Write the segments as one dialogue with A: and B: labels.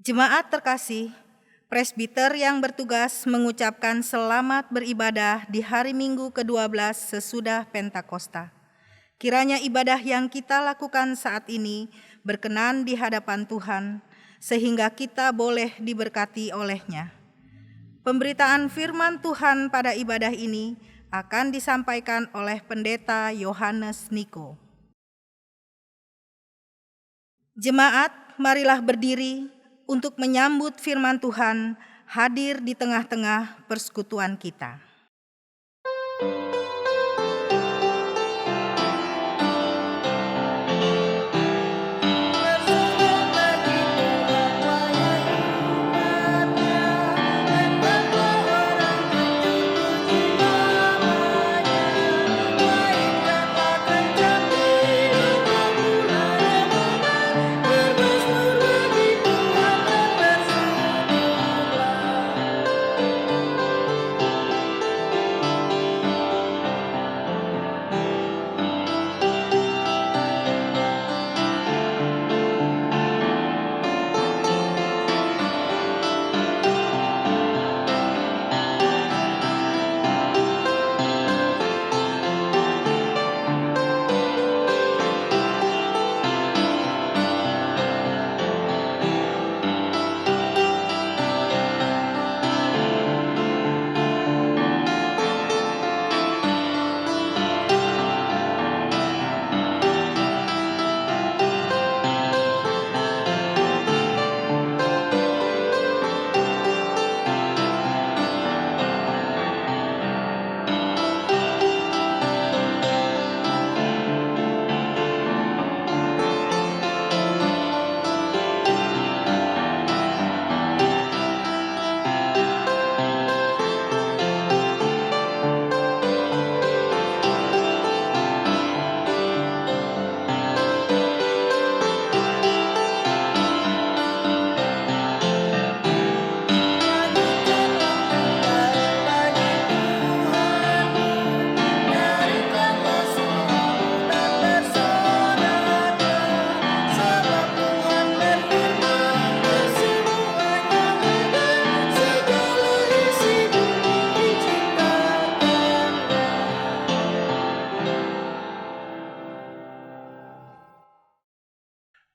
A: Jemaat terkasih, presbiter yang bertugas mengucapkan selamat beribadah di hari Minggu ke-12 sesudah Pentakosta. Kiranya ibadah yang kita lakukan saat ini berkenan di hadapan Tuhan, sehingga kita boleh diberkati oleh-Nya. Pemberitaan firman Tuhan pada ibadah ini akan disampaikan oleh Pendeta Yohanes Niko. Jemaat, marilah berdiri untuk menyambut firman Tuhan hadir di tengah-tengah persekutuan kita.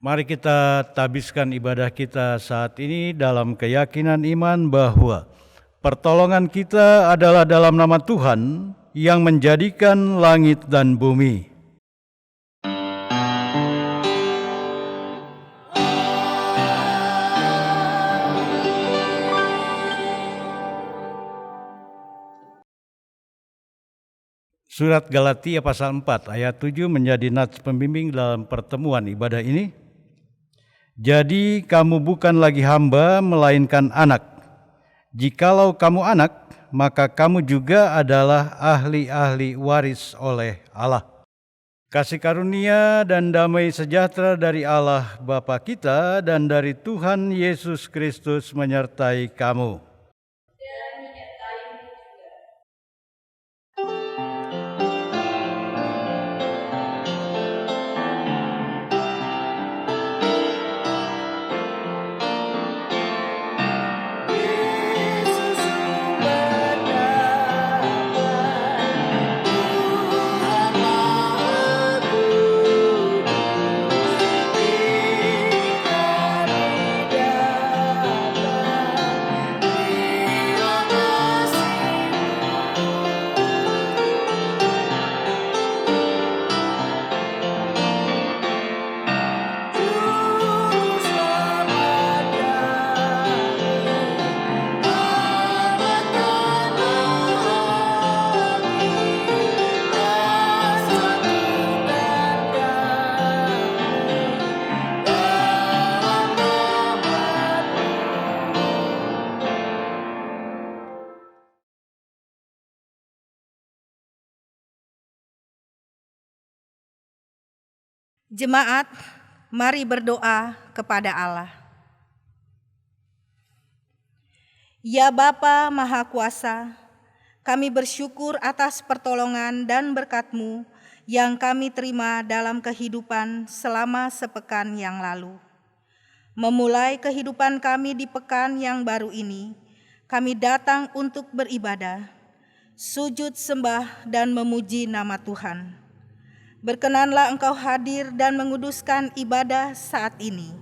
B: Mari kita tabiskan ibadah kita saat ini dalam keyakinan iman bahwa pertolongan kita adalah dalam nama Tuhan yang menjadikan langit dan bumi. Surat Galatia pasal 4 ayat 7 menjadi nats pembimbing dalam pertemuan ibadah ini. Jadi kamu bukan lagi hamba, melainkan anak. Jikalau kamu anak, maka kamu juga adalah ahli-ahli waris oleh Allah. Kasih karunia dan damai sejahtera dari Allah Bapa kita dan dari Tuhan Yesus Kristus menyertai kamu.
A: Jemaat, mari berdoa kepada Allah. Ya Bapa Maha Kuasa, kami bersyukur atas pertolongan dan berkat-Mu yang kami terima dalam kehidupan selama sepekan yang lalu. Memulai kehidupan kami di pekan yang baru ini, kami datang untuk beribadah, sujud sembah dan memuji nama Tuhan. Berkenanlah Engkau hadir dan menguduskan ibadah saat ini.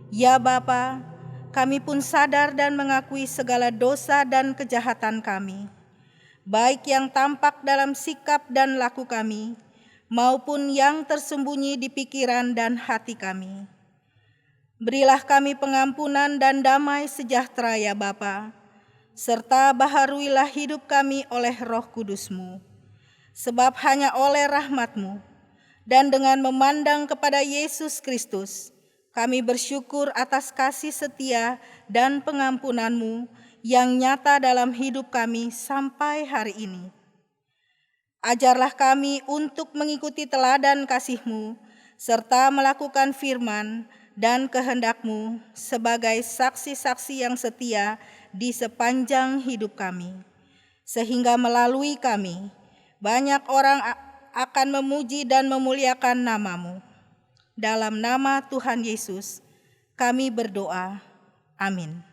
A: Ya Bapa, kami pun sadar dan mengakui segala dosa dan kejahatan kami, baik yang tampak dalam sikap dan laku kami, maupun yang tersembunyi di pikiran dan hati kami. Berilah kami pengampunan dan damai sejahtera ya Bapa, serta baharuilah hidup kami oleh Roh Kudus-Mu. Sebab hanya oleh rahmat-Mu dan dengan memandang kepada Yesus Kristus, kami bersyukur atas kasih setia dan pengampunan-Mu yang nyata dalam hidup kami sampai hari ini. Ajarlah kami untuk mengikuti teladan kasih-Mu, serta melakukan firman dan kehendak-Mu sebagai saksi-saksi yang setia di sepanjang hidup kami, sehingga melalui kami banyak orang akan memuji dan memuliakan nama-Mu. Dalam nama Tuhan Yesus kami berdoa. Amin.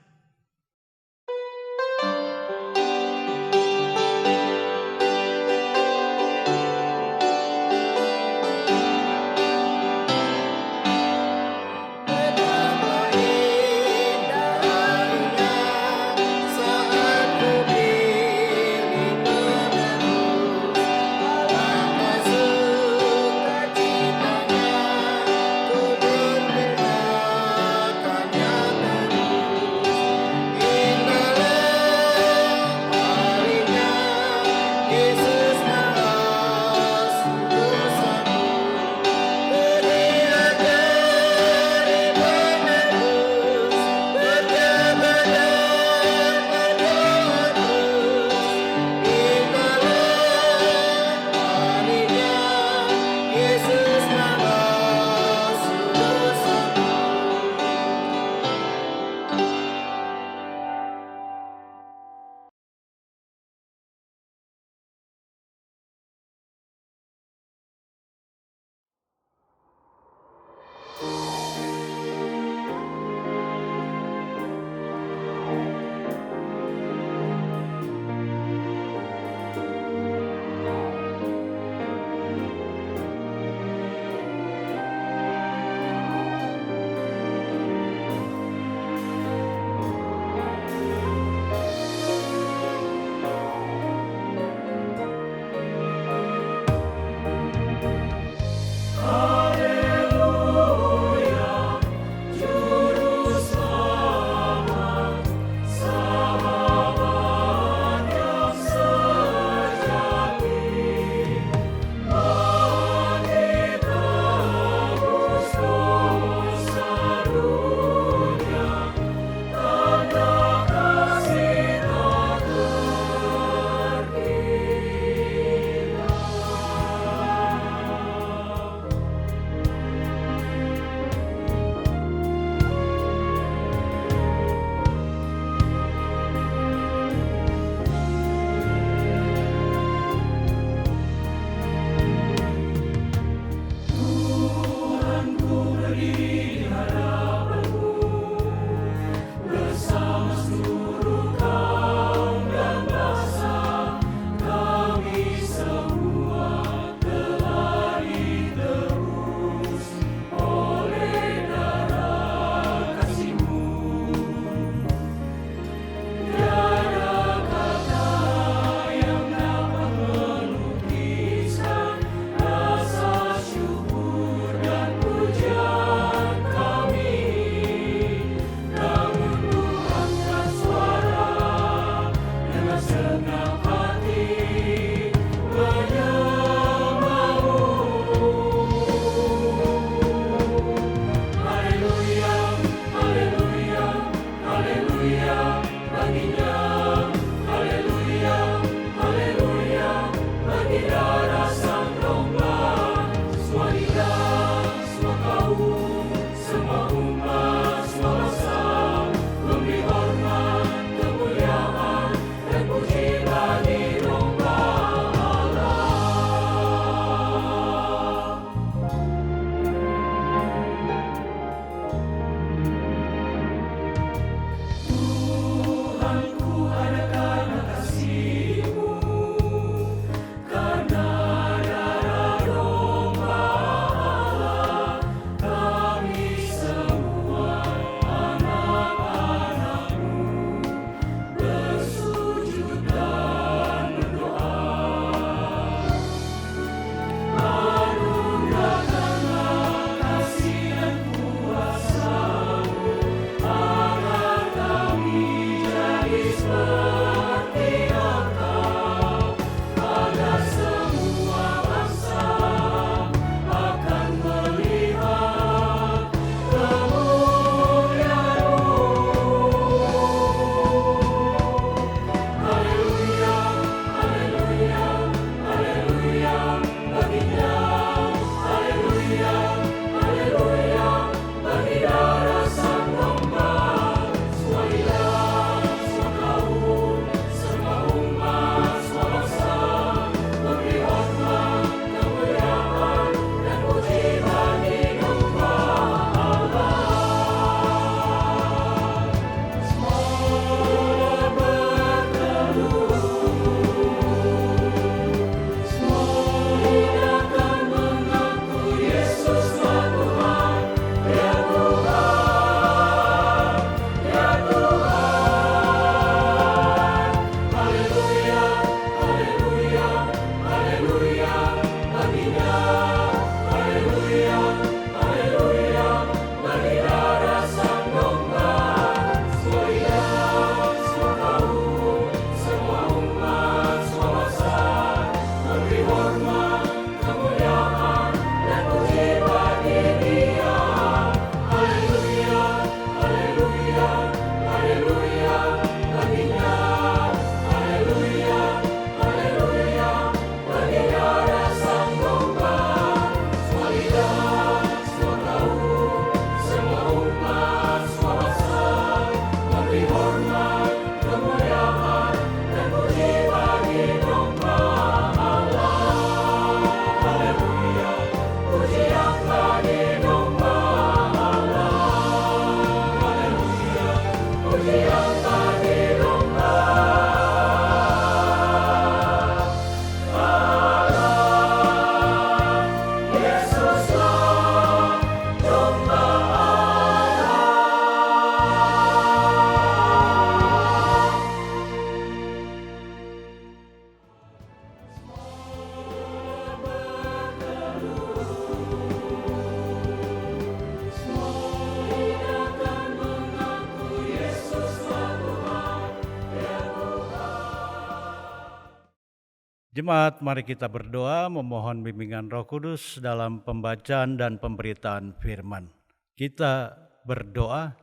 B: Jemaat, mari kita berdoa memohon bimbingan Roh Kudus dalam pembacaan dan pemberitaan firman. Kita berdoa.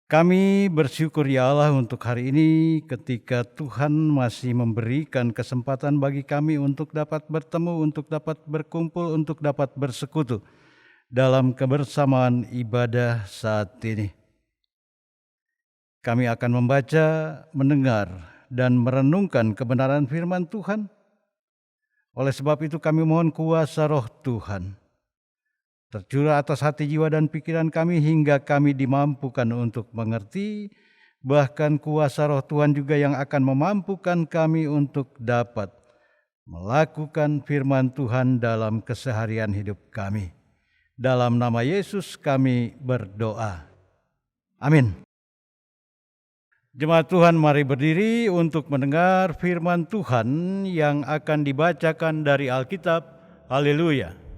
B: Kami bersyukur ya Allah untuk hari ini ketika Tuhan masih memberikan kesempatan bagi kami untuk dapat bertemu, untuk dapat berkumpul, untuk dapat bersekutu dalam kebersamaan ibadah saat ini. Kami akan membaca, mendengar, dan merenungkan kebenaran firman Tuhan. Oleh sebab itu kami mohon kuasa Roh Tuhan tercurah atas hati, jiwa, dan pikiran kami hingga kami dimampukan untuk mengerti. Bahkan kuasa Roh Tuhan juga yang akan memampukan kami untuk dapat melakukan firman Tuhan dalam keseharian hidup kami. Dalam nama Yesus kami berdoa. Amin. Jemaat Tuhan, mari berdiri untuk mendengar firman Tuhan yang akan dibacakan dari Alkitab. Haleluya.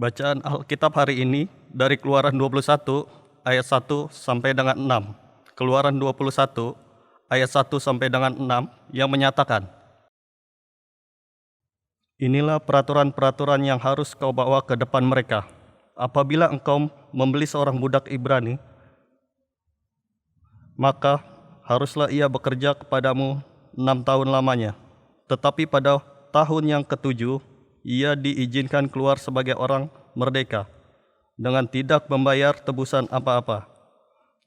C: Bacaan Alkitab hari ini dari Keluaran 21 ayat 1 sampai dengan 6. Keluaran 21 ayat 1 sampai dengan 6 yang menyatakan, inilah peraturan-peraturan yang harus kau bawa ke depan mereka. Apabila engkau membeli seorang budak Ibrani, maka haruslah ia bekerja kepadamu 6 tahun lamanya. Tetapi pada tahun yang ketujuh, ia diizinkan keluar sebagai orang merdeka dengan tidak membayar tebusan apa-apa.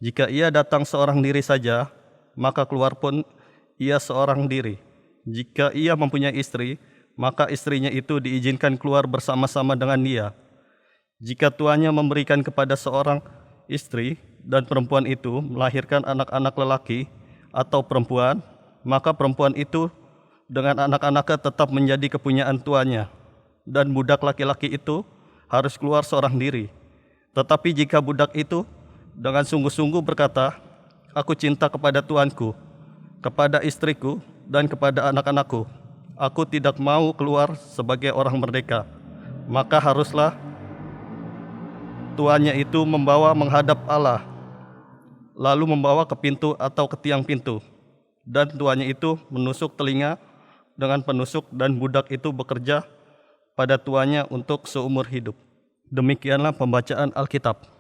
C: Jika ia datang seorang diri saja, maka keluar pun ia seorang diri. Jika ia mempunyai istri, maka istrinya itu diizinkan keluar bersama-sama dengan dia. Jika tuannya memberikan kepada seorang istri dan perempuan itu melahirkan anak-anak lelaki atau perempuan, maka perempuan itu dengan anak-anaknya tetap menjadi kepunyaan tuannya. Dan budak laki-laki itu harus keluar seorang diri. Tetapi jika budak itu dengan sungguh-sungguh berkata, aku cinta kepada tuanku, kepada istriku, dan kepada anak-anakku, aku tidak mau keluar sebagai orang merdeka, maka haruslah tuannya itu membawa menghadap Allah, lalu membawa ke pintu atau ke tiang pintu. Dan tuannya itu menusuk telinga dengan penusuk, dan budak itu bekerja pada tuannya untuk seumur hidup. Demikianlah pembacaan Alkitab.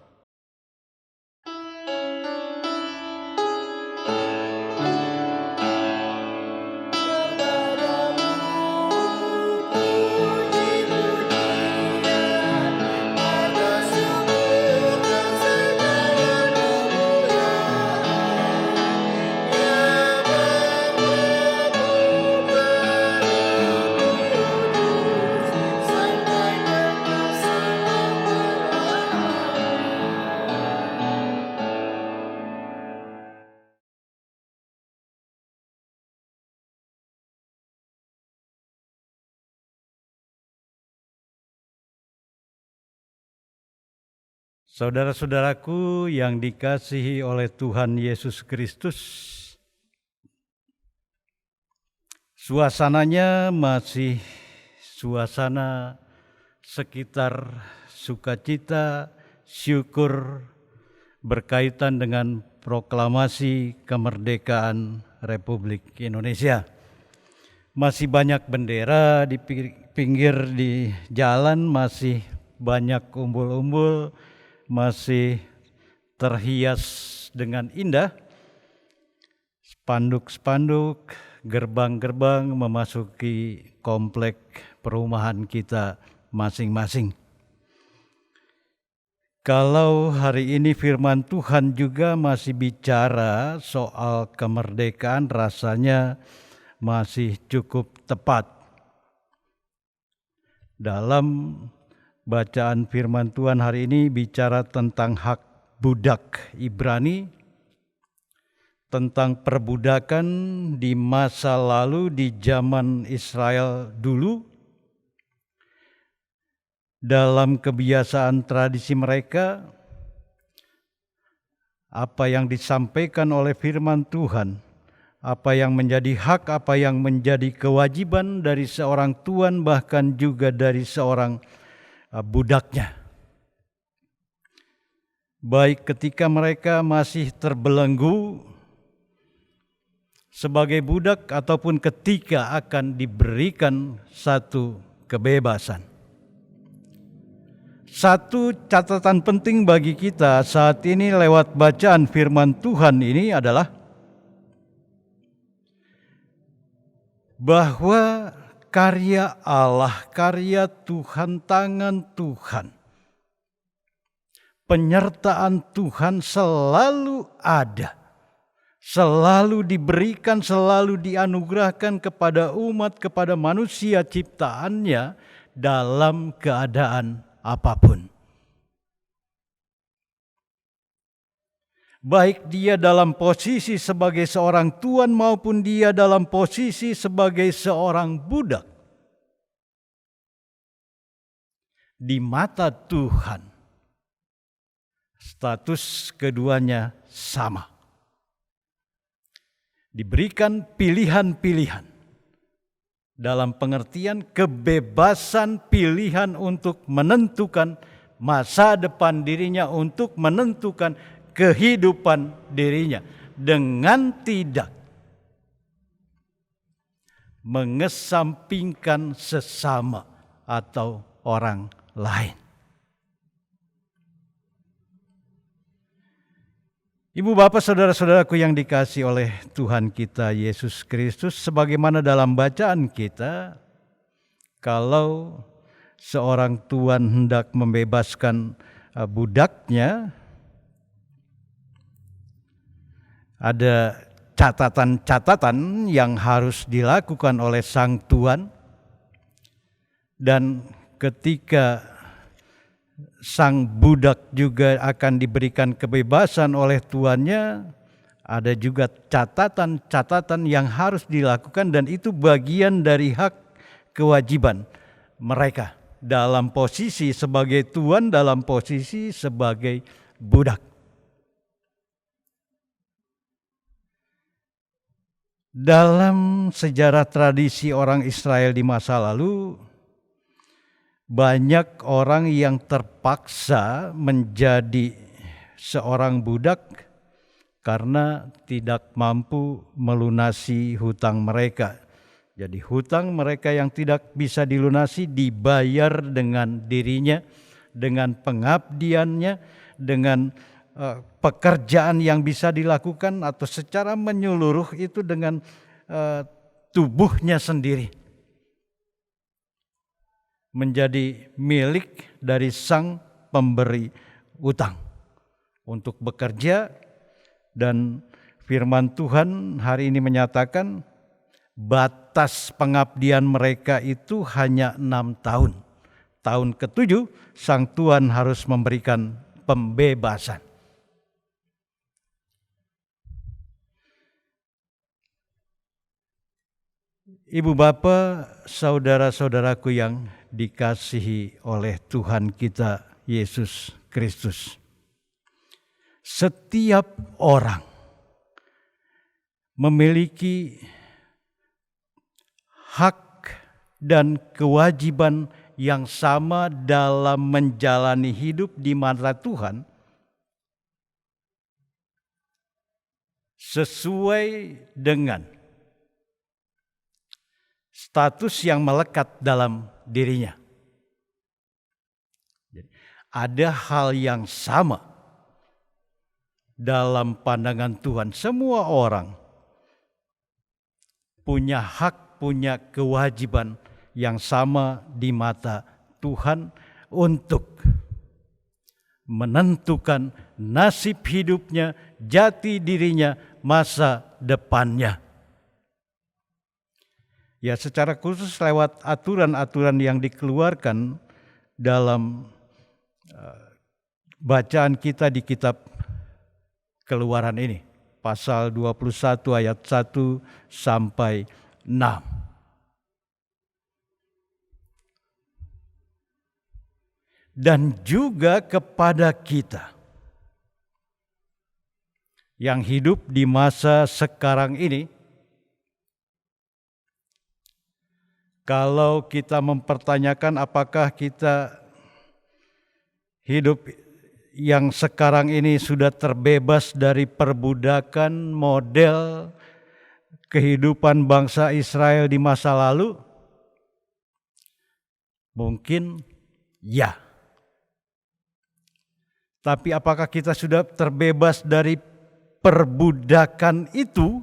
B: Saudara-saudaraku yang dikasihi oleh Tuhan Yesus Kristus, suasananya masih suasana sekitar sukacita, syukur berkaitan dengan proklamasi kemerdekaan Republik Indonesia. Masih banyak bendera di pinggir di jalan, masih banyak umbul-umbul, masih terhias dengan indah. Spanduk-spanduk, gerbang-gerbang memasuki komplek perumahan kita masing-masing. Kalau hari ini firman Tuhan juga masih bicara soal kemerdekaan, rasanya masih cukup tepat. Dalam bacaan firman Tuhan hari ini bicara tentang hak budak Ibrani, tentang perbudakan di masa lalu di zaman Israel dulu. Dalam kebiasaan tradisi mereka, apa yang disampaikan oleh firman Tuhan, apa yang menjadi hak, apa yang menjadi kewajiban dari seorang tuan, bahkan juga dari seorang budaknya. Baik ketika mereka masih terbelenggu sebagai budak ataupun ketika akan diberikan satu kebebasan. Satu catatan penting bagi kita saat ini lewat bacaan firman Tuhan ini adalah bahwa karya Allah, karya Tuhan, tangan Tuhan, penyertaan Tuhan selalu ada, selalu diberikan, selalu dianugerahkan kepada umat, kepada manusia ciptaannya dalam keadaan apapun. Baik dia dalam posisi sebagai seorang tuan maupun dia dalam posisi sebagai seorang budak. Di mata Tuhan, status keduanya sama. Diberikan pilihan-pilihan. Dalam pengertian kebebasan pilihan untuk menentukan masa depan dirinya, untuk menentukan kehidupan dirinya dengan tidak mengesampingkan sesama atau orang lain. Ibu bapak saudara-saudaraku yang dikasihi oleh Tuhan kita Yesus Kristus, sebagaimana dalam bacaan kita, kalau seorang tuan hendak membebaskan budaknya, ada catatan-catatan yang harus dilakukan oleh sang tuan, dan ketika sang budak juga akan diberikan kebebasan oleh tuannya, ada juga catatan-catatan yang harus dilakukan, dan itu bagian dari hak kewajiban mereka dalam posisi sebagai tuan, dalam posisi sebagai budak. Dalam sejarah tradisi orang Israel di masa lalu, banyak orang yang terpaksa menjadi seorang budak karena tidak mampu melunasi hutang mereka. Jadi hutang mereka yang tidak bisa dilunasi dibayar dengan dirinya, dengan pengabdiannya, dengan pekerjaan yang bisa dilakukan, atau secara menyeluruh itu dengan tubuhnya sendiri. Menjadi milik dari sang pemberi utang untuk bekerja. Dan firman Tuhan hari ini menyatakan batas pengabdian mereka itu hanya 6 tahun. Tahun ke-7 sang tuan harus memberikan pembebasan. Ibu bapak, saudara-saudaraku yang dikasihi oleh Tuhan kita Yesus Kristus. Setiap orang memiliki hak dan kewajiban yang sama dalam menjalani hidup di mata Tuhan sesuai dengan status yang melekat dalam dirinya. Ada hal yang sama dalam pandangan Tuhan. Semua orang punya hak, punya kewajiban yang sama di mata Tuhan untuk menentukan nasib hidupnya, jati dirinya, masa depannya. Ya, secara khusus lewat aturan-aturan yang dikeluarkan dalam bacaan kita di kitab Keluaran ini, pasal 21 ayat 1 sampai 6. Dan juga kepada kita yang hidup di masa sekarang ini, kalau kita mempertanyakan apakah kita hidup yang sekarang ini sudah terbebas dari perbudakan model kehidupan bangsa Israel di masa lalu, mungkin ya. Tapi apakah kita sudah terbebas dari perbudakan itu?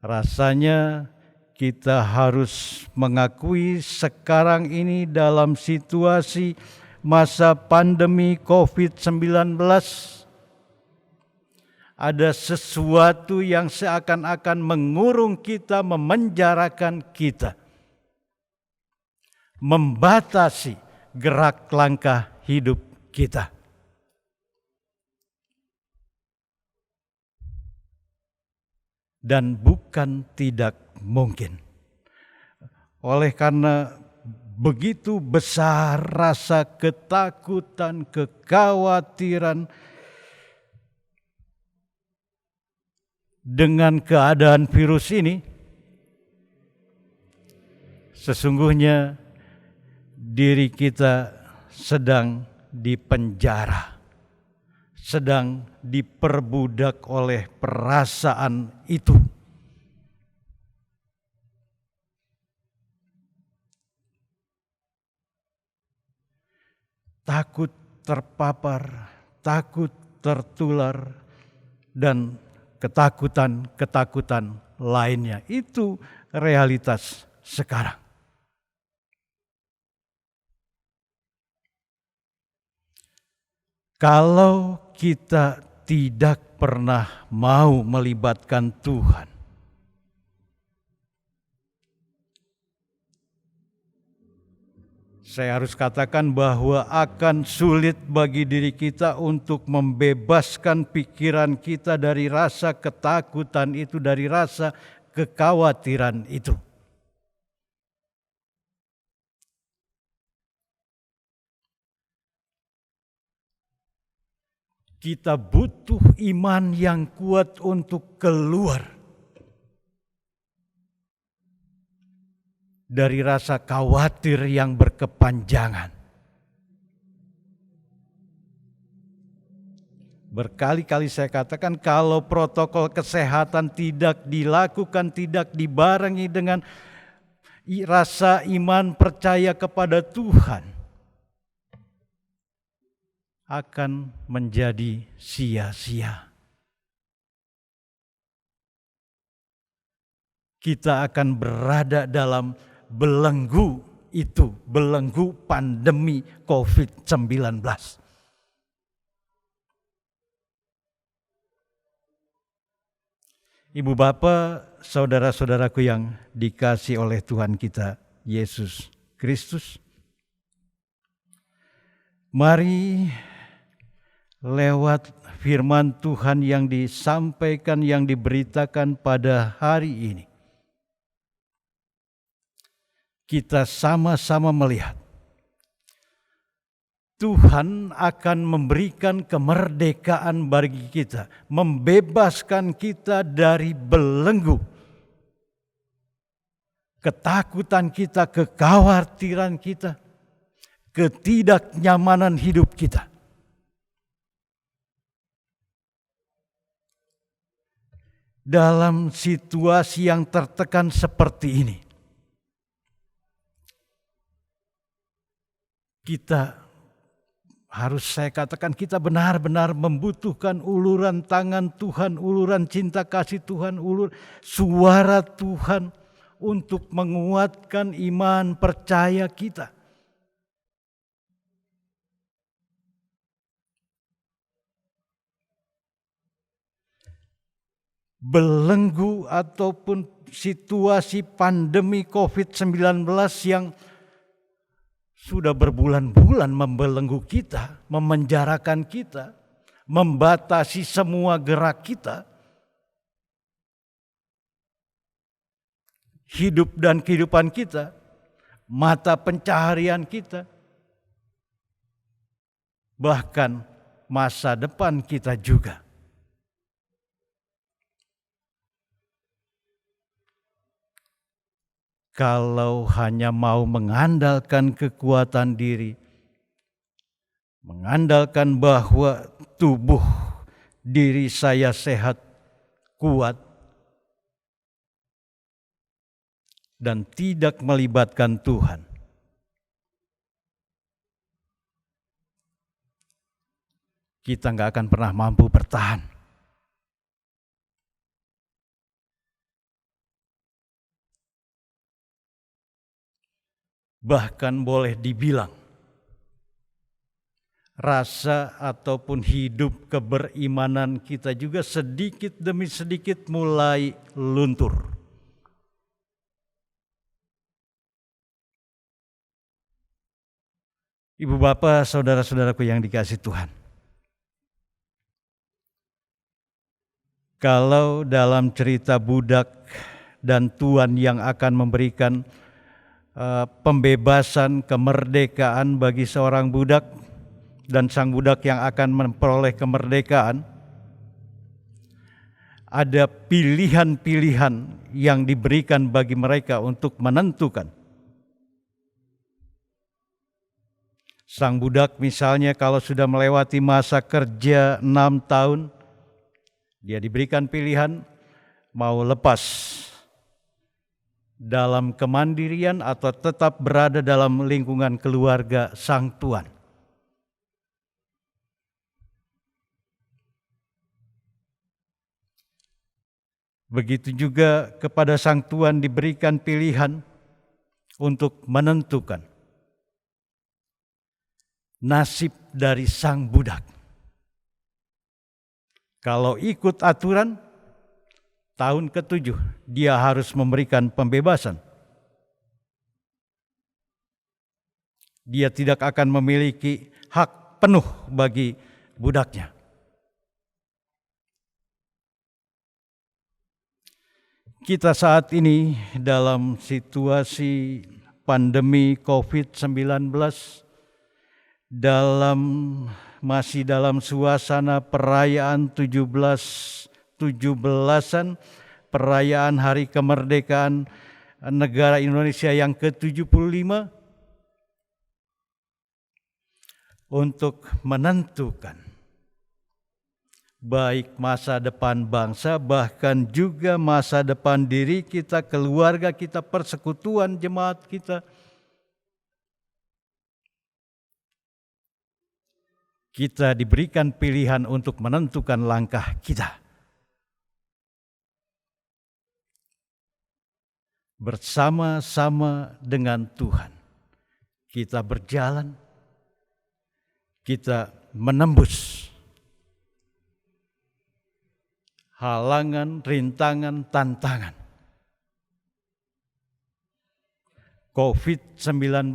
B: Rasanya kita harus mengakui sekarang ini dalam situasi masa pandemi COVID-19 ada sesuatu yang seakan-akan mengurung kita, memenjarakan kita, membatasi gerak langkah hidup kita. Dan bukan tidak mungkin. Oleh karena begitu besar rasa ketakutan, kekhawatiran dengan keadaan virus ini, sesungguhnya diri kita sedang dipenjara, sedang diperbudak oleh perasaan itu. Takut terpapar, takut tertular, dan ketakutan-ketakutan lainnya. Itu realitas sekarang. Kalau kita tidak pernah mau melibatkan Tuhan, saya harus katakan bahwa akan sulit bagi diri kita untuk membebaskan pikiran kita dari rasa ketakutan itu, dari rasa kekhawatiran itu. Kita butuh iman yang kuat untuk keluar dari rasa khawatir yang berkepanjangan. Berkali-kali saya katakan, kalau protokol kesehatan tidak dilakukan, tidak dibarengi dengan rasa iman percaya kepada Tuhan, akan menjadi sia-sia. Kita akan berada dalam belenggu itu, belenggu pandemi COVID-19. Ibu bapak, saudara-saudaraku yang dikasihi oleh Tuhan kita Yesus Kristus, mari lewat firman Tuhan yang disampaikan, yang diberitakan pada hari ini, kita sama-sama melihat Tuhan akan memberikan kemerdekaan bagi kita, membebaskan kita dari belenggu ketakutan kita, kekhawatiran kita, ketidaknyamanan hidup kita. Dalam situasi yang tertekan seperti ini, kita harus, saya katakan, kita benar-benar membutuhkan uluran tangan Tuhan, uluran cinta kasih Tuhan, suara Tuhan untuk menguatkan iman percaya kita. Belenggu ataupun situasi pandemi COVID-19 yang sudah berbulan-bulan membelenggu kita, memenjarakan kita, membatasi semua gerak kita, hidup dan kehidupan kita, mata pencaharian kita, bahkan masa depan kita juga. Kalau hanya mau mengandalkan kekuatan diri, mengandalkan bahwa tubuh diri saya sehat, kuat, dan tidak melibatkan Tuhan, kita nggak akan pernah mampu bertahan. Bahkan boleh dibilang rasa ataupun hidup keberimanan kita juga sedikit demi sedikit mulai luntur. Ibu bapak, saudara-saudaraku yang dikasihi Tuhan. Kalau dalam cerita budak dan tuan yang akan memberikan pembebasan, kemerdekaan bagi seorang budak dan sang budak yang akan memperoleh kemerdekaan, ada pilihan-pilihan yang diberikan bagi mereka untuk menentukan. Sang budak misalnya kalau sudah melewati masa kerja 6 tahun, dia diberikan pilihan mau lepas dalam kemandirian atau tetap berada dalam lingkungan keluarga sang tuan. Begitu juga kepada sang tuan diberikan pilihan untuk menentukan nasib dari sang budak. Kalau ikut aturan, tahun ke-7 dia harus memberikan pembebasan. Dia tidak akan memiliki hak penuh bagi budaknya. Kita saat ini dalam situasi pandemi COVID-19, masih dalam suasana perayaan 17-an, perayaan Hari Kemerdekaan negara Indonesia yang ke-75, untuk menentukan baik masa depan bangsa, bahkan juga masa depan diri kita, keluarga kita, persekutuan jemaat kita. Kita diberikan pilihan untuk menentukan langkah kita. Bersama-sama dengan Tuhan, kita berjalan, kita menembus halangan, rintangan, tantangan. COVID-19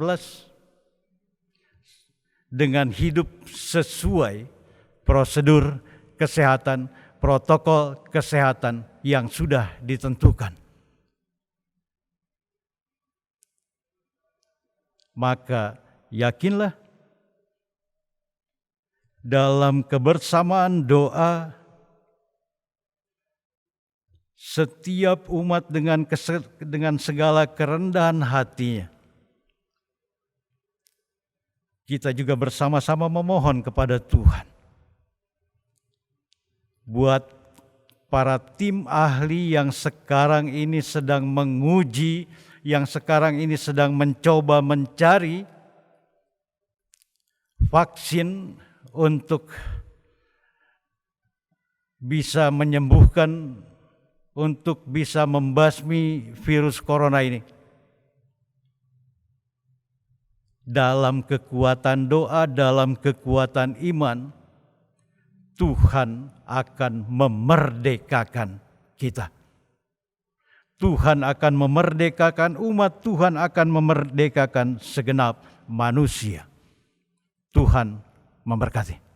B: dengan hidup sesuai prosedur kesehatan, protokol kesehatan yang sudah ditentukan. Maka yakinlah dalam kebersamaan doa, setiap umat dengan segala kerendahan hatinya, kita juga bersama-sama memohon kepada Tuhan buat para tim ahli yang sekarang ini sedang menguji, yang sekarang ini sedang mencoba mencari vaksin untuk bisa menyembuhkan untuk bisa membasmi virus corona ini. Dalam kekuatan doa, dalam kekuatan iman, Tuhan akan memerdekakan kita. Tuhan akan memerdekakan umat, Tuhan akan memerdekakan segenap manusia. Tuhan memberkati.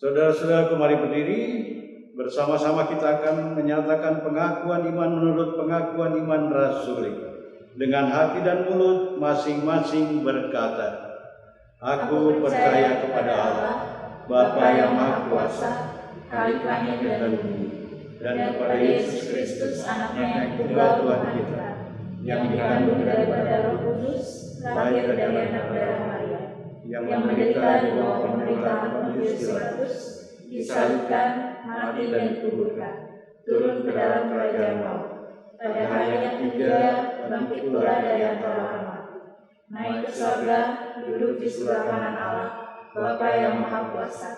B: Saudara-saudara, mari berdiri. Bersama-sama kita akan menyatakan pengakuan iman menurut pengakuan iman rasuli. Dengan hati dan mulut masing-masing berkata, Aku percaya kepada Allah, Bapa yang Maha Kuasa, Khalik langit dan bumi, dan kepada Yesus Kristus, Anaknya yang tunggal Tuhan kita, yang dikandung daripada Roh Kudus, lahir dari anak darah Maria, yang menderita di bawah pemerintahan Pontius Pilatus, disalibkan, mati dan dikuburkan, turun ke dalam kerajaan maut. Pada hari yang ketiga, bangkit pula dari antara orang mati, naik ke surga, duduk di sebelah kanan Allah, Bapa yang Maha Kuasa,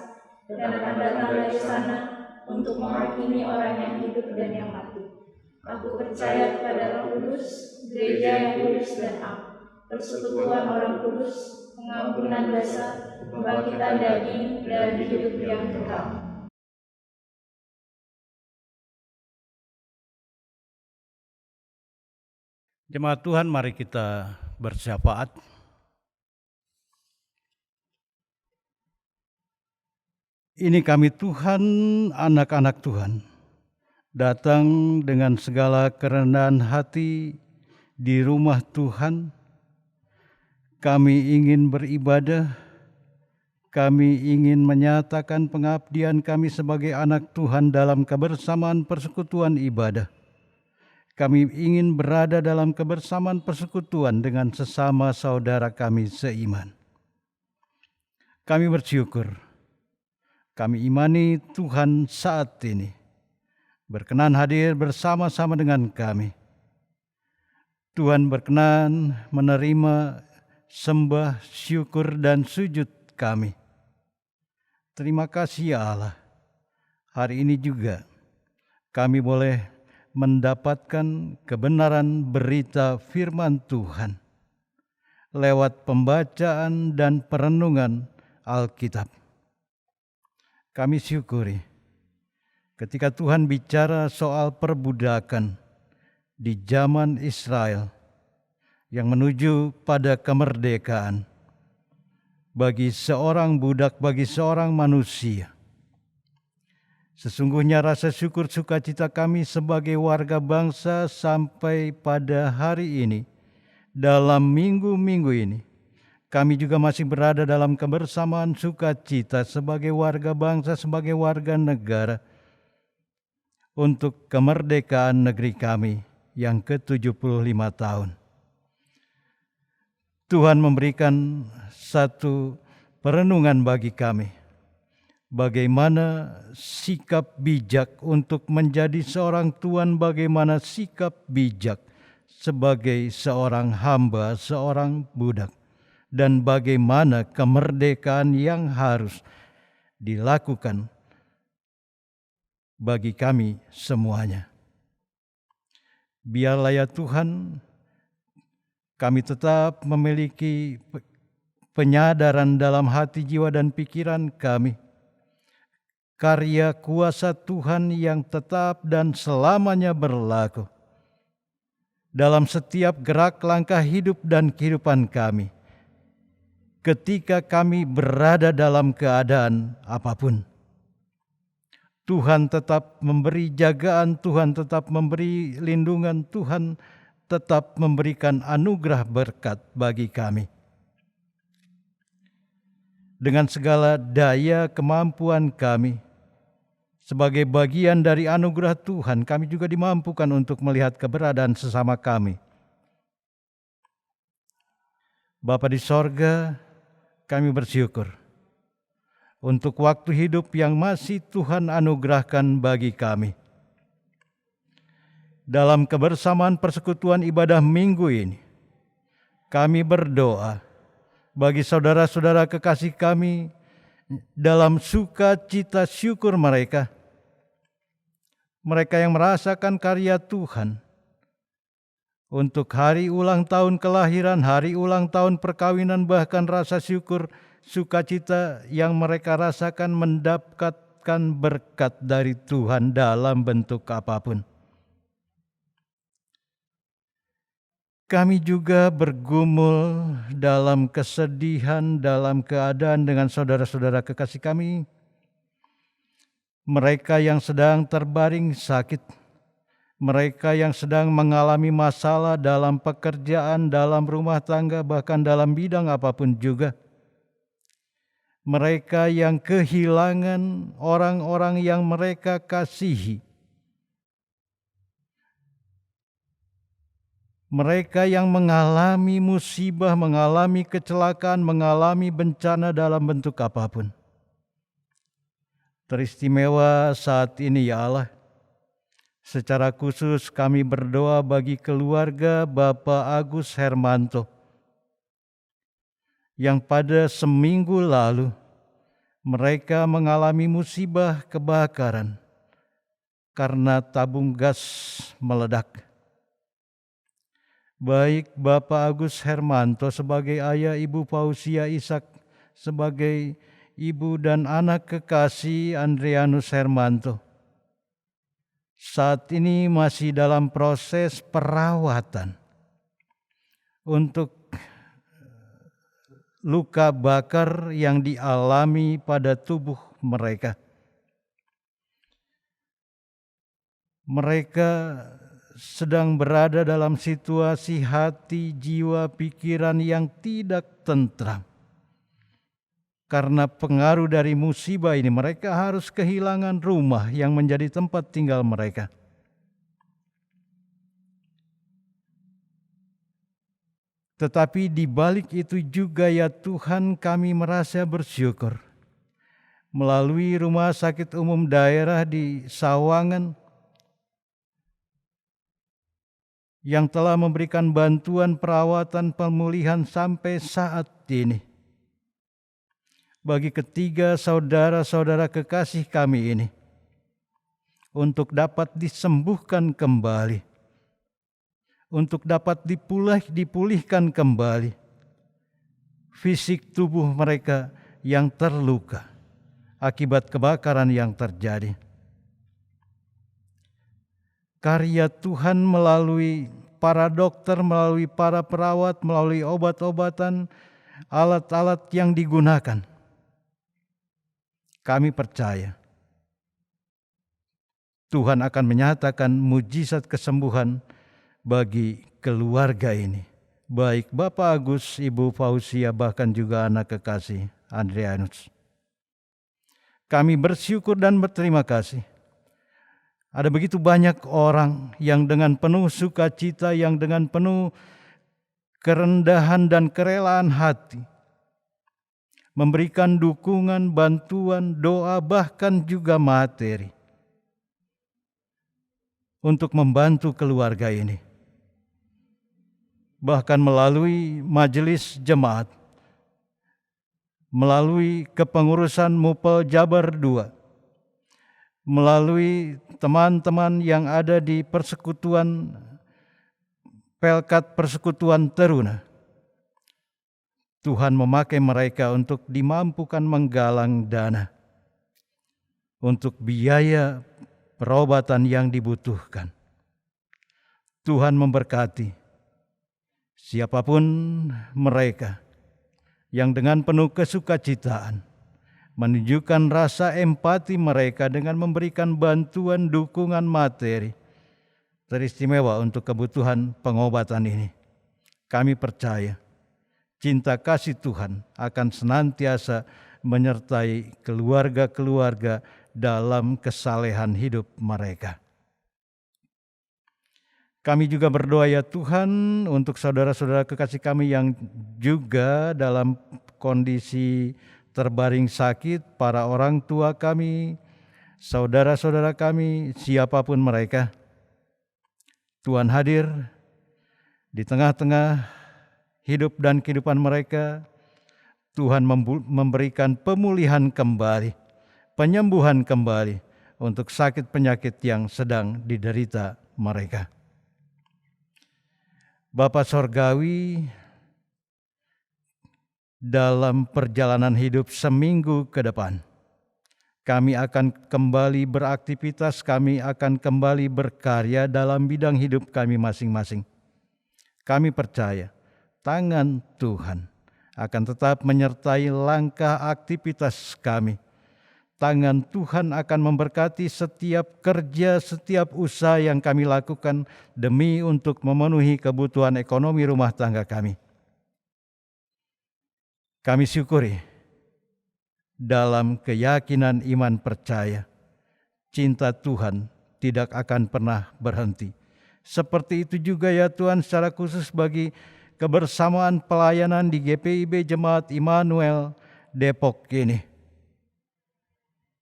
B: dan akan datang dari sana untuk menghakimi orang yang hidup dan yang mati. Aku percaya kepada Roh Kudus, gereja yang kudus dan am, persekutuan orang kudus, pengampunan dosa, kebangkitan daging, dan hidup yang kekal. Jemaat Tuhan, mari kita bersyafaat. Ini kami Tuhan, anak-anak Tuhan, datang dengan segala kerendahan hati di rumah Tuhan. Kami ingin beribadah, kami ingin menyatakan pengabdian kami sebagai anak Tuhan dalam kebersamaan persekutuan ibadah. Kami ingin berada dalam kebersamaan persekutuan dengan sesama saudara kami seiman. Kami bersyukur, kami imani Tuhan saat ini berkenan hadir bersama-sama dengan kami. Tuhan berkenan menerima sembah, syukur, dan sujud kami. Terima kasih ya Allah. Hari ini juga kami boleh mendapatkan kebenaran berita firman Tuhan lewat pembacaan dan perenungan Alkitab. Kami syukuri ketika Tuhan bicara soal perbudakan di zaman Israel yang menuju pada kemerdekaan bagi seorang budak, bagi seorang manusia. Sesungguhnya rasa syukur sukacita kami sebagai warga bangsa sampai pada hari ini, dalam minggu-minggu ini, kami juga masih berada dalam kebersamaan sukacita sebagai warga bangsa, sebagai warga negara, untuk kemerdekaan negeri kami yang ke-75 tahun. Tuhan memberikan satu perenungan bagi kami. Bagaimana sikap bijak untuk menjadi seorang tuan, bagaimana sikap bijak sebagai seorang hamba, seorang budak, dan bagaimana kemerdekaan yang harus dilakukan bagi kami semuanya. Biarlah ya Tuhan, kami tetap memiliki penyadaran dalam hati, jiwa, dan pikiran kami. Karya kuasa Tuhan yang tetap dan selamanya berlaku dalam setiap gerak langkah hidup dan kehidupan kami. Ketika kami berada dalam keadaan apapun, Tuhan tetap memberi jagaan, Tuhan tetap memberi lindungan, Tuhan tetap memberikan anugerah berkat bagi kami. Dengan segala daya kemampuan kami, sebagai bagian dari anugerah Tuhan, kami juga dimampukan untuk melihat keberadaan sesama kami. Bapa di sorga, kami bersyukur untuk waktu hidup yang masih Tuhan anugerahkan bagi kami. Dalam kebersamaan persekutuan ibadah minggu ini, kami berdoa bagi saudara-saudara kekasih kami dalam sukacita syukur mereka. Mereka yang merasakan karya Tuhan untuk hari ulang tahun kelahiran, hari ulang tahun perkawinan, bahkan rasa syukur, sukacita yang mereka rasakan mendapatkan berkat dari Tuhan dalam bentuk apapun. Kami juga bergumul dalam kesedihan, dalam keadaan dengan saudara-saudara kekasih kami, mereka yang sedang terbaring sakit, mereka yang sedang mengalami masalah dalam pekerjaan, dalam rumah tangga, bahkan dalam bidang apapun juga. Mereka yang kehilangan orang-orang yang mereka kasihi. Mereka yang mengalami musibah, mengalami kecelakaan, mengalami bencana dalam bentuk apapun. Teristimewa saat ini ya Allah, secara khusus kami berdoa bagi keluarga Bapak Agus Hermanto yang pada seminggu lalu mereka mengalami musibah kebakaran karena tabung gas meledak. Baik Bapak Agus Hermanto sebagai ayah, Ibu Pausia Ishak sebagai ibu dan anak kekasih Andrianus Hermanto saat ini masih dalam proses perawatan untuk luka bakar yang dialami pada tubuh mereka. Mereka sedang berada dalam situasi hati, jiwa, pikiran yang tidak tentram. Karena pengaruh dari musibah ini, mereka harus kehilangan rumah yang menjadi tempat tinggal mereka. Tetapi di balik itu juga ya Tuhan, kami merasa bersyukur. Melalui Rumah Sakit Umum Daerah di Sawangan yang telah memberikan bantuan perawatan pemulihan sampai saat ini. Bagi ketiga saudara-saudara kekasih kami ini, untuk dapat disembuhkan kembali, untuk dapat dipulihkan kembali fisik tubuh mereka yang terluka akibat kebakaran yang terjadi. Karya Tuhan melalui para dokter, melalui para perawat, melalui obat-obatan, alat-alat yang digunakan. Kami percaya Tuhan akan menyatakan mujizat kesembuhan bagi keluarga ini. Baik Bapak Agus, Ibu Fausia, bahkan juga anak kekasih Adrianus. Kami bersyukur dan berterima kasih. Ada begitu banyak orang yang dengan penuh sukacita, yang dengan penuh kerendahan dan kerelaan hati memberikan dukungan, bantuan, doa, bahkan juga materi untuk membantu keluarga ini. Bahkan melalui majelis jemaat, melalui kepengurusan Mupel Jabar II, melalui teman-teman yang ada di persekutuan Pelkat Persekutuan Teruna, Tuhan memakai mereka untuk dimampukan menggalang dana untuk biaya perobatan yang dibutuhkan. Tuhan memberkati siapapun mereka yang dengan penuh kesukacitaan menunjukkan rasa empati mereka dengan memberikan bantuan dukungan materi teristimewa untuk kebutuhan pengobatan ini. Kami percaya cinta kasih Tuhan akan senantiasa menyertai keluarga-keluarga dalam kesalehan hidup mereka. Kami juga berdoa ya Tuhan untuk saudara-saudara kekasih kami yang juga dalam kondisi terbaring sakit, para orang tua kami, saudara-saudara kami, siapapun mereka. Tuhan hadir di tengah-tengah hidup dan kehidupan mereka. Tuhan memberikan pemulihan kembali, penyembuhan kembali untuk sakit penyakit yang sedang diderita mereka. Bapa Sorgawi, dalam perjalanan hidup seminggu ke depan, kami akan kembali beraktivitas, kami akan kembali berkarya dalam bidang hidup kami masing-masing. Kami percaya tangan Tuhan akan tetap menyertai langkah aktivitas kami. Tangan Tuhan akan memberkati setiap kerja, setiap usaha yang kami lakukan demi untuk memenuhi kebutuhan ekonomi rumah tangga kami. Kami syukuri dalam keyakinan iman percaya, cinta Tuhan tidak akan pernah berhenti. Seperti itu juga ya Tuhan secara khusus bagi kebersamaan pelayanan di GPIB Jemaat Immanuel Depok ini.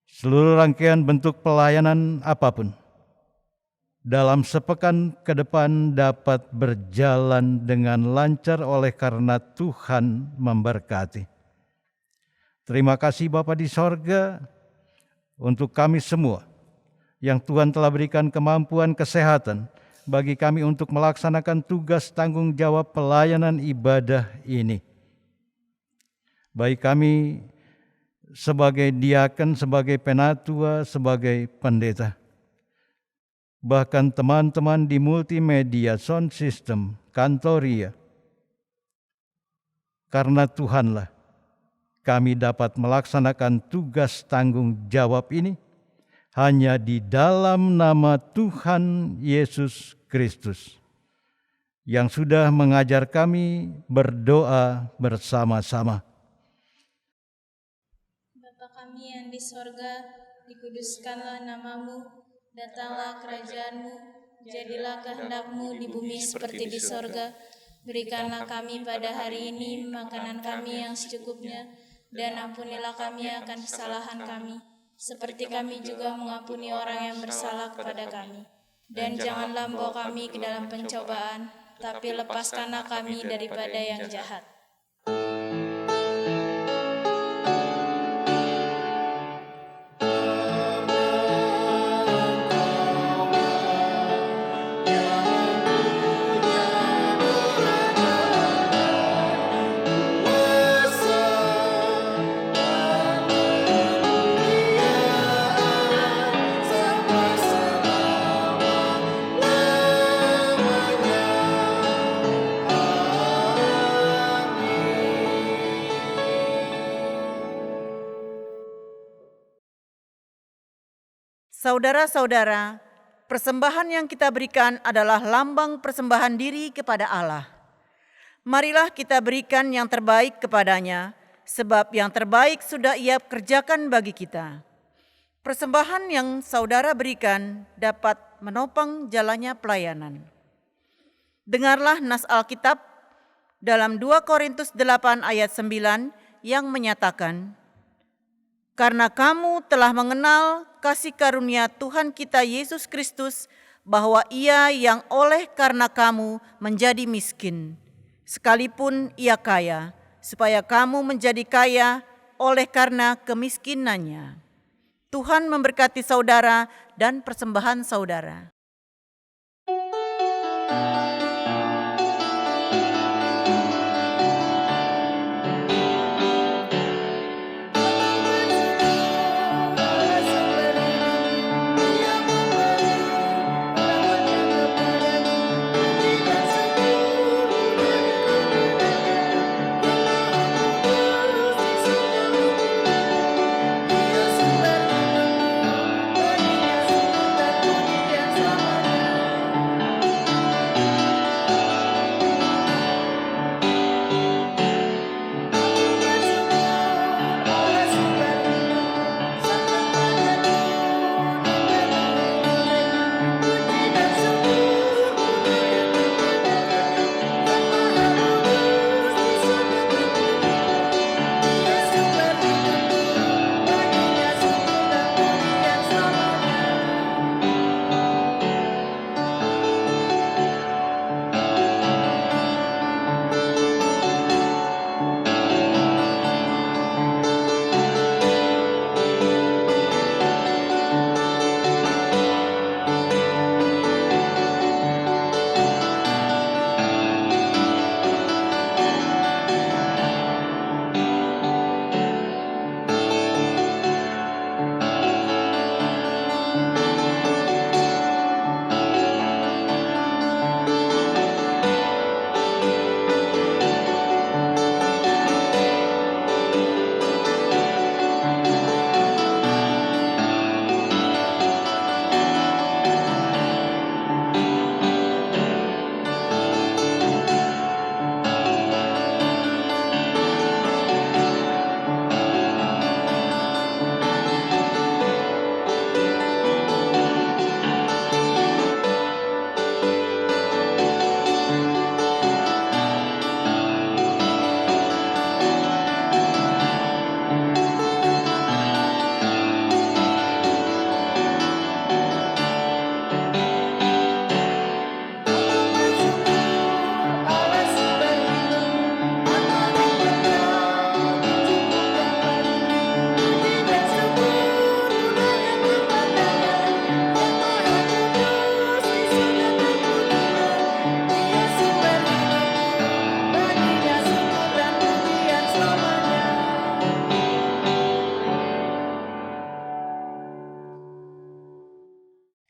B: Seluruh rangkaian bentuk pelayanan apapun dalam sepekan ke depan dapat berjalan dengan lancar oleh karena Tuhan memberkati. Terima kasih Bapa di sorga untuk kami semua yang Tuhan telah berikan kemampuan kesehatan bagi kami untuk melaksanakan tugas tanggung jawab pelayanan ibadah ini. Baik kami sebagai diaken, sebagai penatua, sebagai pendeta, bahkan teman-teman di multimedia, sound system, kantoria. Karena Tuhanlah kami dapat melaksanakan tugas tanggung jawab ini hanya di dalam nama Tuhan Yesus Kristus, yang sudah mengajar kami berdoa bersama-sama.
D: Bapa kami yang di sorga, dikuduskanlah namamu, datanglah kerajaanmu, jadilah kehendak-Mu di bumi seperti di sorga. Berikanlah kami pada hari ini makanan kami yang secukupnya, dan ampunilah kami akan kesalahan kami, seperti kami juga mengampuni orang yang bersalah kepada kami. Dan janganlah membawa kami ke dalam pencobaan, tapi lepaskanlah kami daripada yang jahat.
E: Saudara-saudara, persembahan yang kita berikan adalah lambang persembahan diri kepada Allah. Marilah kita berikan yang terbaik kepadanya, sebab yang terbaik sudah Ia kerjakan bagi kita. Persembahan yang saudara berikan dapat menopang jalannya pelayanan. Dengarlah nas Alkitab dalam 2 Korintus 8 ayat 9 yang menyatakan, "Karena kamu telah mengenal kasih karunia Tuhan kita Yesus Kristus, bahwa Ia yang oleh karena kamu menjadi miskin, sekalipun Ia kaya, supaya kamu menjadi kaya oleh karena kemiskinannya." Tuhan memberkati saudara dan persembahan saudara.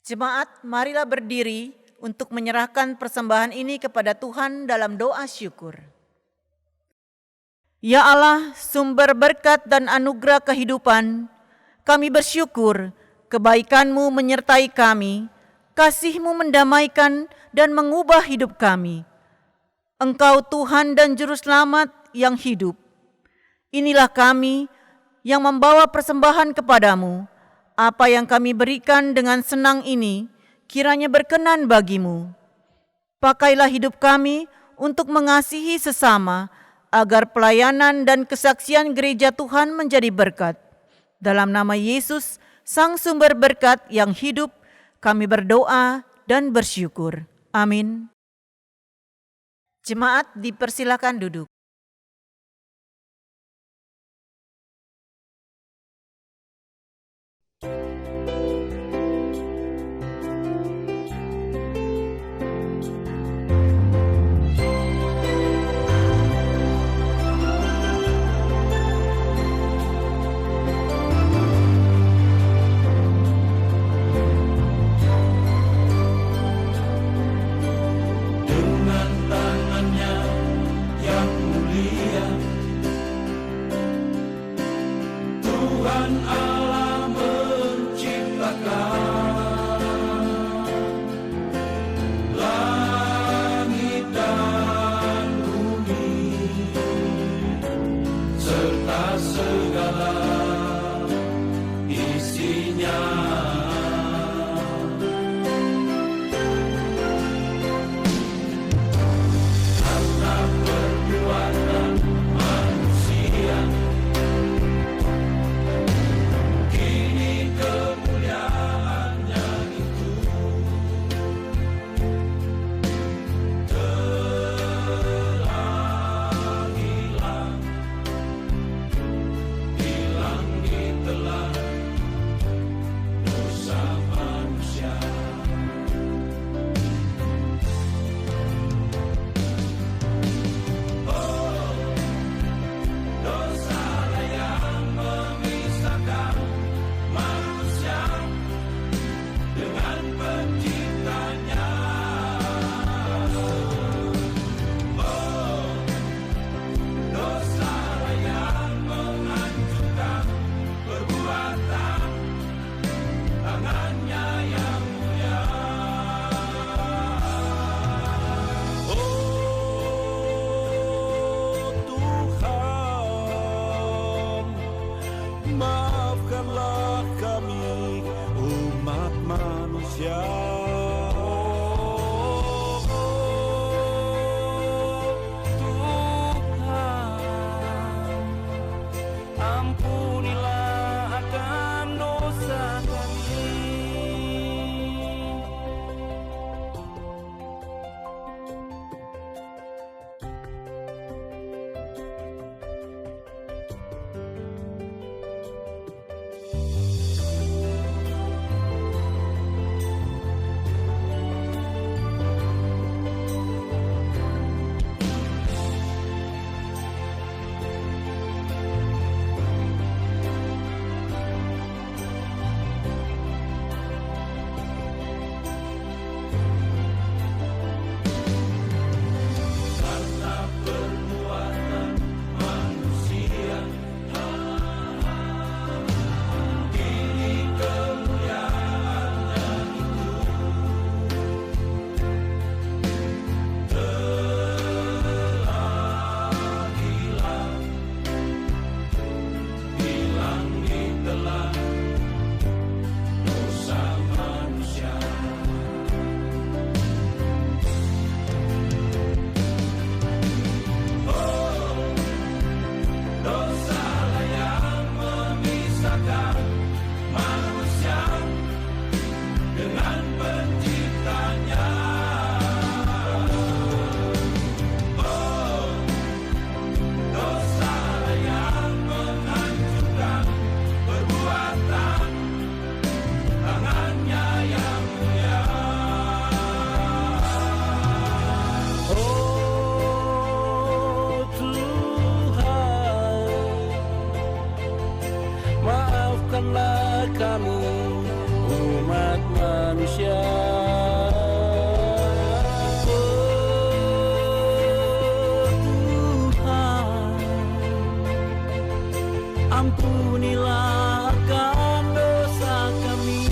E: Jemaat, marilah berdiri untuk menyerahkan persembahan ini kepada Tuhan dalam doa syukur. Ya Allah, sumber berkat dan anugerah kehidupan, kami bersyukur kebaikan-Mu menyertai kami, kasih-Mu mendamaikan dan mengubah hidup kami. Engkau Tuhan dan Juru Selamat yang hidup. Inilah kami yang membawa persembahan kepadamu. Apa yang kami berikan dengan senang ini, kiranya berkenan bagi-Mu. Pakailah hidup kami untuk mengasihi sesama, agar pelayanan dan kesaksian gereja Tuhan menjadi berkat. Dalam nama Yesus, Sang Sumber Berkat yang hidup, kami berdoa dan bersyukur. Amin. Jemaat dipersilakan duduk.
F: Ampunilah akan dosa kami.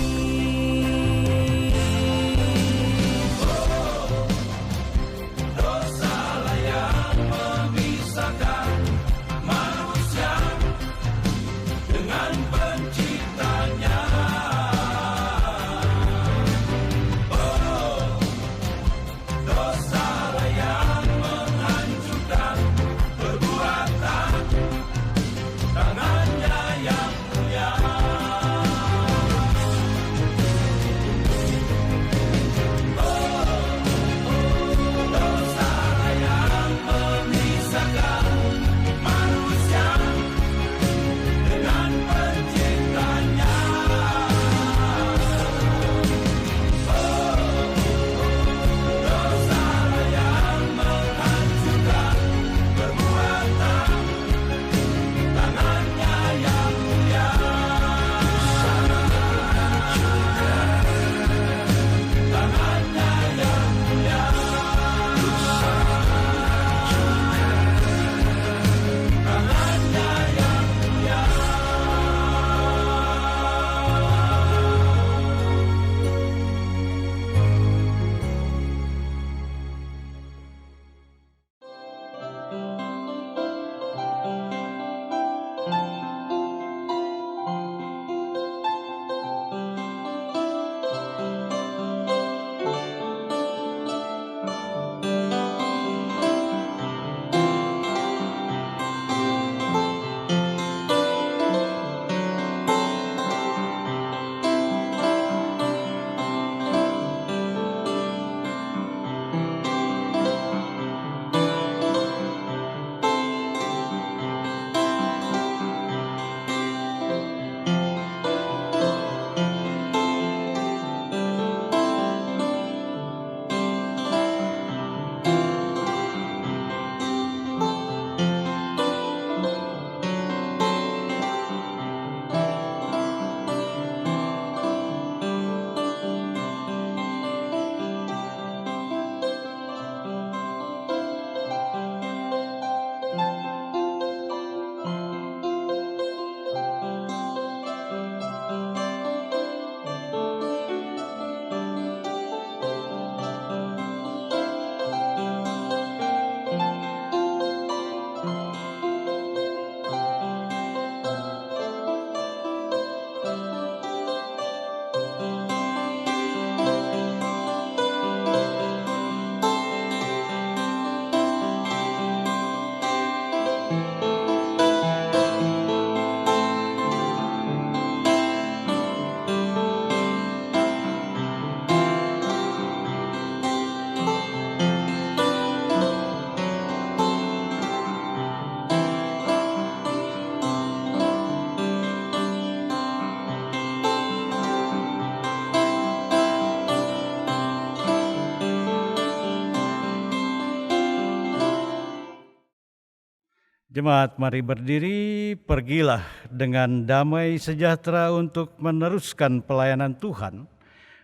B: Jemaat, mari berdiri, pergilah dengan damai sejahtera untuk meneruskan pelayanan Tuhan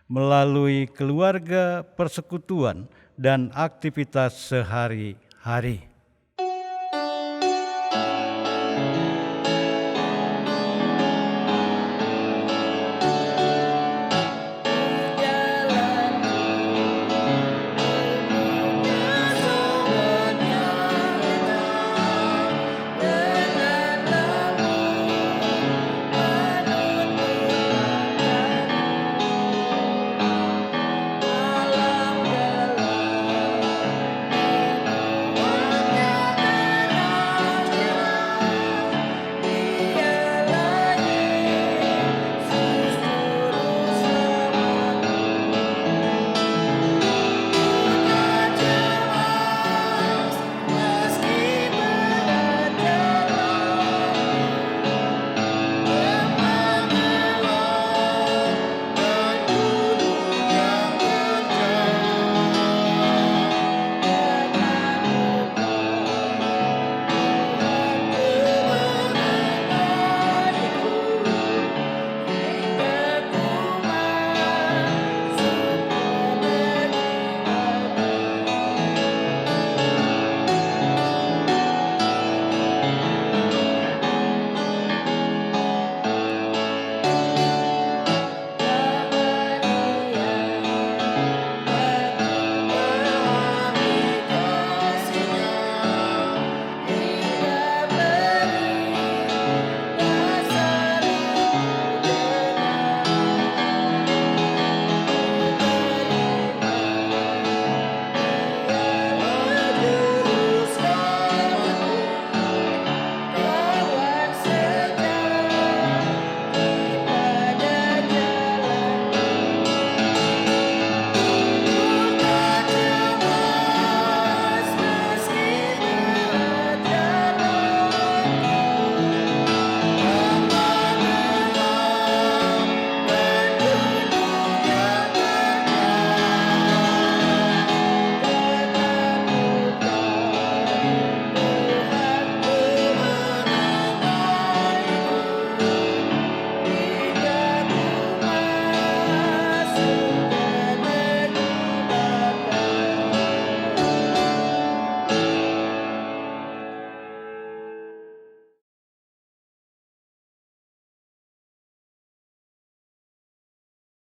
B: melalui keluarga, persekutuan, dan aktivitas sehari-hari.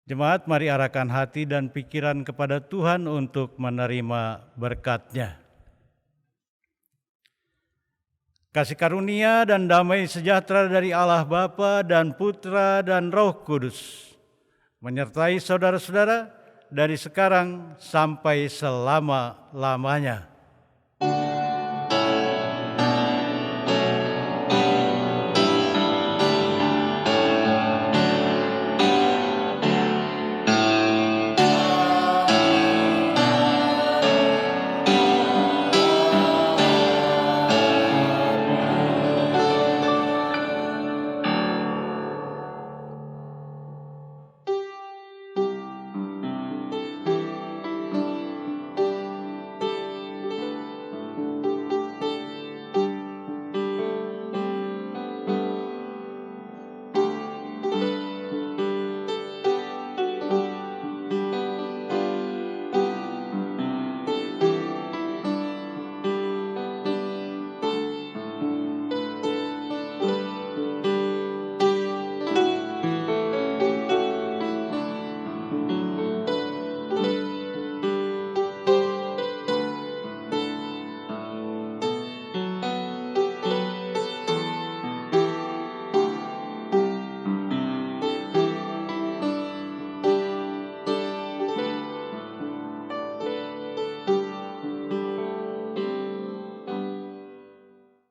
B: Jemaat, mari arahkan hati dan pikiran kepada Tuhan untuk menerima berkat-Nya. Kasih karunia dan damai sejahtera dari Allah Bapa dan Putra dan Roh Kudus menyertai saudara-saudara dari sekarang sampai selama-lamanya.